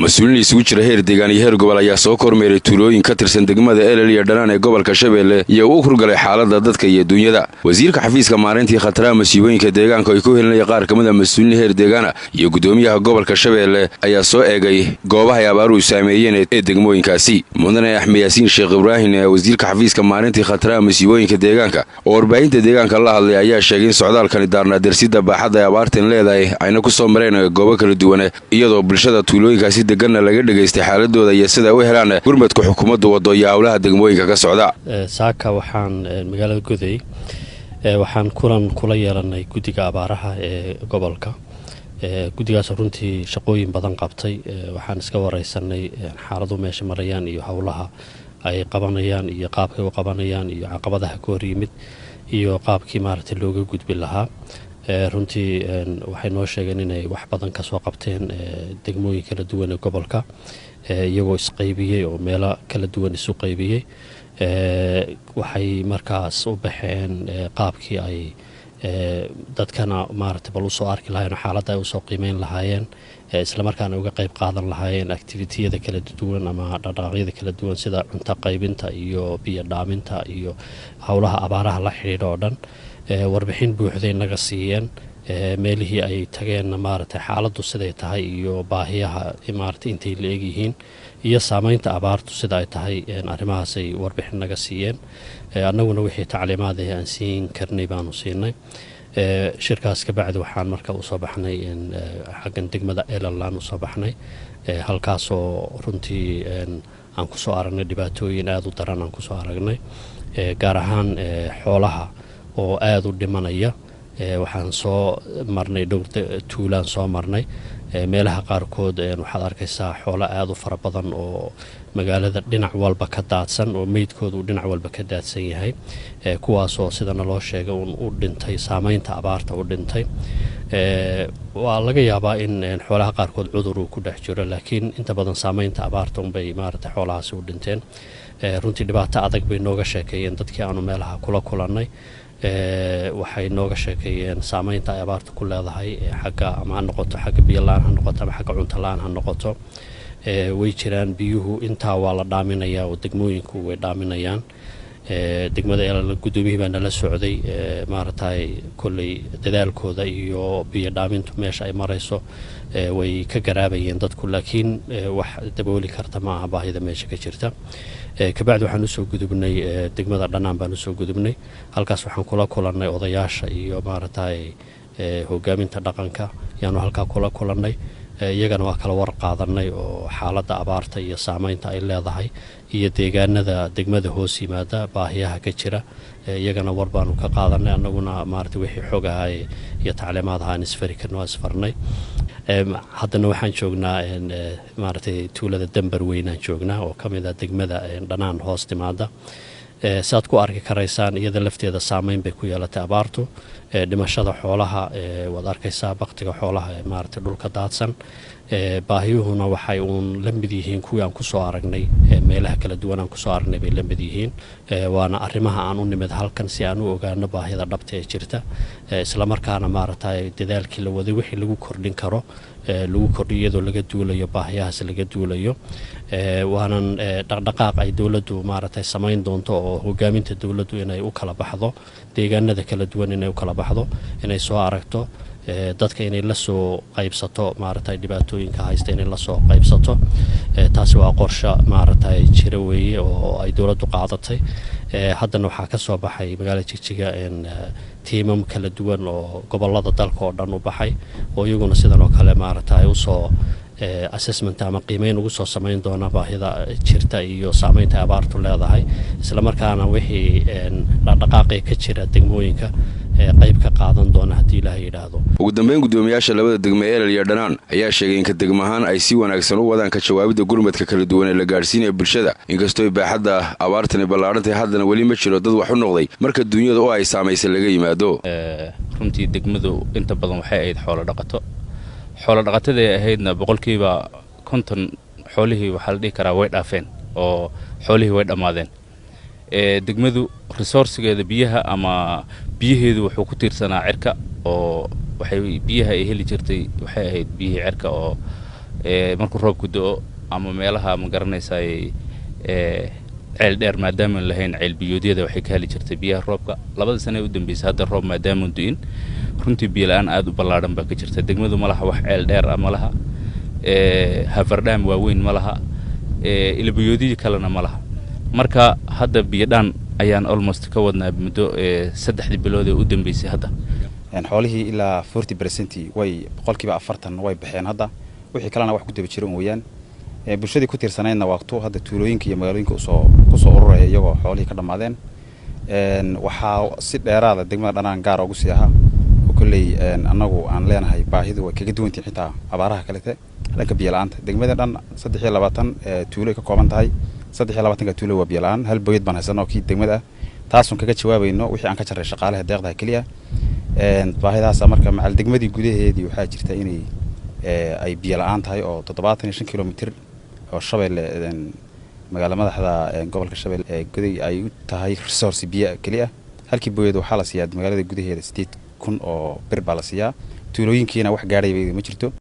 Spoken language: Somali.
mas-uuliin isugu jira heer deegaan iyo heer gobol ayaa soo kormeeray tuulooyin ka tirsan degmada Elel iyo Dhanaan ee gobolka Shabeelle iyo uu hurgalay xaaladda dadka iyo dunyada. Wasiirka xafiiska maareyntii khataraha masiibooyinka deegaanka ay ku helinaya qaar kamid ah mas-uuliin heer deegaana iyo gudoomiyaha gobolka Shabeelle ayaa soo eegay goobaha ay abaaruhu saameeyeen ee degmooyinkaasi. Mudane Axmed Yaasiin Sheekh Ibraahin ee wasiirka xafiiska maareyntii khataraha masiibooyinka deegaanka oo warbaahinta deegaanka la hadlay ayaa sheegay in socdaalkani daarna darsidda baaxadda abaartan leedahay ayna ku soo mareen goobo kala duwan iyadoo bulshada tuulooyinkaasi deganna laga dhageystay xaaladooda iyo sida ay u helaan gurmadka xukuumadda wado iyo hawlaha degmooyinka ka socda. saaka waxaan magaalada Goday waxaan kula yeelanay guddiga abaaraha ee gobolka. guddigaas runtii shaqooyin badan qabtay. waxaan iska wareysanay xaaladu meesha marayaan iyo hawlaha ay qabanayaan iyo qaabkay u qabanayaan iyo caqabadaha ka hor yimid iyo qaabkii maaragtay looga gudbi lahaa. runtii waxay noo sheegeen inay wax badan ka soo qabteen degmooyin kala duwan ee gobolka iyagoo isqaybiyey oo meelo kala duwan isu qaybiyey. waxay markaas u baxeen qaabkii ay dadkana maaragtay bal u soo arki lahaayeen xaaladda ay u soo qiimeyn lahaayeen isla markaana uga qayb qaadan lahaayeen activity-yada kala duwan ama dhaqdhaqaaqyada kala duwan sida cunto qaybinta iyo biyo dhaaminta iyo howlaha abaaraha la xidhiidha oo dhan. warbixin buuxday naga siiyeen meelihii ay tageen maaragtay xaaladdu siday tahay iyo baahiyaha maaragtay intay la eg yihiin iyo saameynta abaartu sida ay tahay arrimahaasay warbixin naga siiyeen. annaguna wixii tacliimaad aan siin karnay baanu siinay. shirkaas ka bacdi waxaan marka u soo baxnay xaggan degmada Elel u soo baxnay halkaasoo runtii aan ku soo aragnay dhibaatooyin aad u daran aan ku soo aragnay gaar ahaan xoolaha oo aad u dhimanaya. waxaan soo marnay dhowr tuulaan soo marnay meelaha qaarkood waxaad arkaysaa xoolo aad u fara badan oo magaalada dhinac walba ka daadsan oo meydkoodu dhinac walba ka daadsan yahay kuwaasoo sidana loo sheegay u dhintay saameynta abaarta u dhintay. waa laga yaabaa in xoolaha qaarkood cudur uu ku dhex jiro laakiin inta badan saameynta abaarta unbay maaragtay xoolahaasi u dhinteen. runtii dhibaato adag bay nooga sheekeeyeen dadkii aanu meelaha kula kulannay. waxay nooga sheekeeyeen saameynta ay abaartu ku leedahay xagga ama ha noqoto xagga biyo la-aan ha noqoto ama xagga cunto la-aan ha noqoto. way jiraan biyuhu intaa waa la dhaaminayaa oo degmooyinku way dhaaminayaan. degmada Elel gudoomiyihii baa nala socday maaragtay kolley dadaalkooda iyo biyo dhaamintu meesha ay marayso way ka garaabayeen dadku laakiin wax dabooli karta maaha baahida meesha ka jirta. kabacdi waxaan usoo gudubnay degmada Dhanaan baan usoo gudubnay. halkaas waxaan kula kulannay odayaasha iyo maaragtay hogaaminta dhaqanka yaanu halkaa kula kulannay. iyagana waa kala war qaadanay oo xaaladda abaarta iyo saameynta ay leedahay iyo deegaanada degmada hoos yimaada baahiyaha ka jira iyagana war baanu ka qaadanay. annaguna maaragtay wixii xog ahaa iyo tacliimaad ahaan isfari karnaa isfarnay. haddana waxaan joognaa maaragtay tuulada Dambar Weynaan joognaa oo ka mid ah degmada Dhanaan hoos timaada. saad ku arki karaysaan iyada lafteeda saameyn bay ku yeelatay abaartu. dhimashada xoolaha waad arkaysaa baktiga xoolaha maaragtay dhulka daadsan. baahiyuhuna waxay uun la mid yihiin kuwii aan ku soo aragnay meelaha kala duwan aan ku soo aragnay bay la mid yihiin. waana arrimaha aan u nimid halkan si aan u ogaano baahida dhabta ee jirta isla markaana maaragtay dadaalkii la waday wixii lagu kordhin karo lagu kordhiyo iyadoo laga duulayo baahiyahaas laga duulayo. waanan dhaqdhaqaaq ay dowladdu maaragtay samayn doonto oo hogaaminta dowladdu inay u kala baxdo deegaanada kala duwan inay u kala baxdo inay soo aragto dadka inay la soo qaybsato maaragtay dhibaatooyinka haysta inay la soo qaybsato. taasi waa qorshe maaragtay jira weeye oo ay dowladdu qaadatay. haddana waxaa ka soo baxay magaalada Jigjiga tiimam kala duwan oo gobolada dalka oo dhan u baxay oo iyaguna sidan oo kale maaragtay u soo assessment ama qiimeyn ugu soo samayn doona baahida jirta iyo saameynta abaartu leedahay isla markaana wixii dhaqdhaqaaqi ka jira degmooyinka qayb ka qaadan doona haddii Ilaahay yiraahdo. ugu dambeyn gudoomiyaasha labada degmo Elel iyo Dhanaan ayaa sheegay in ka degmahan ay si wanaagsan u wadaan ka jawaabida gurmadka kala duwan ee la gaarsiinayo bulshada inkastoo baaxadda abaartani ballaarantay haddana weli ma jiro dad wax u noqday marka dunyada oo ay saameysay laga yimaado. runtii degmadu inta badan waxay ahayd xoolo dhaqato. xoolo dhaqatada ay ahaydna boqolkiiba 50 xoolihii waxa la dhihi karaa way dhaafeen oo xoolihii way dhamaadeen. degmadu resourcegeeda biyaha ama biyaheedu wuxuu ku tiirsanaa cirka oo waxay biyaha ay heli jirtay waxay ahayd biyihii cirka oo markuu roobku da'o ama meelaha ma garanaysaa ceel dheer maadaama lahayn ceel biyoodyada waxay ka heli jirtay biyaha roobka labada sano ee u dambeysay hadda roob maadaama du'in runtii biyo la'aan aad u ballaaran baa ka jirta degmadu ma laha wax ceel dheer ma laha havardham waaweyn ma laha ila biyoodyo kalena ma laha marka hadda biyo dhaan ayaan almost ka wadnaa muddo 3 bilood ee u dambeysay hadda xoolihii ilaa 40% way boqolkiiba 40 way baxeen hadda wixii kalena wax ku daba jiro weeyaan bulshadii ku tiirsanayna waqtu hadda tuulooyinka iyo magaalooyinka soo ururaya iyagoo xoolihii ka dhamaadeen waxaa si dheeraad ah degmada dhanaan gaar ugu sii ahaa oo kulay anagu aan leenahay baahidu way kaga duwan tahay xitaa abaaraha kale dhanka biyo la'aanta degmada dhan 23 tuulo ka kooban tahay 23 tuulo waa biyo la'aan hal boyad baan haysanoo kii degmada taas oo kaga jawaabayno wixii aan ka jaray shaqaalaha deeqda kaliya baahidaas marka macal degmadii gudaheedii waxaa jirta inay ay biyo la'aan tahay oo 75 kilomitir oo Shabeelle magaalada madaxda gobolka Shabeelle guday ay u tahay resource biyo kaliya halkii boyad waxa la siiyaa magaalada gudaheeda 8,000 oo bir baa la siiyaa tuulooyinkiina wax gaadhay ma jirto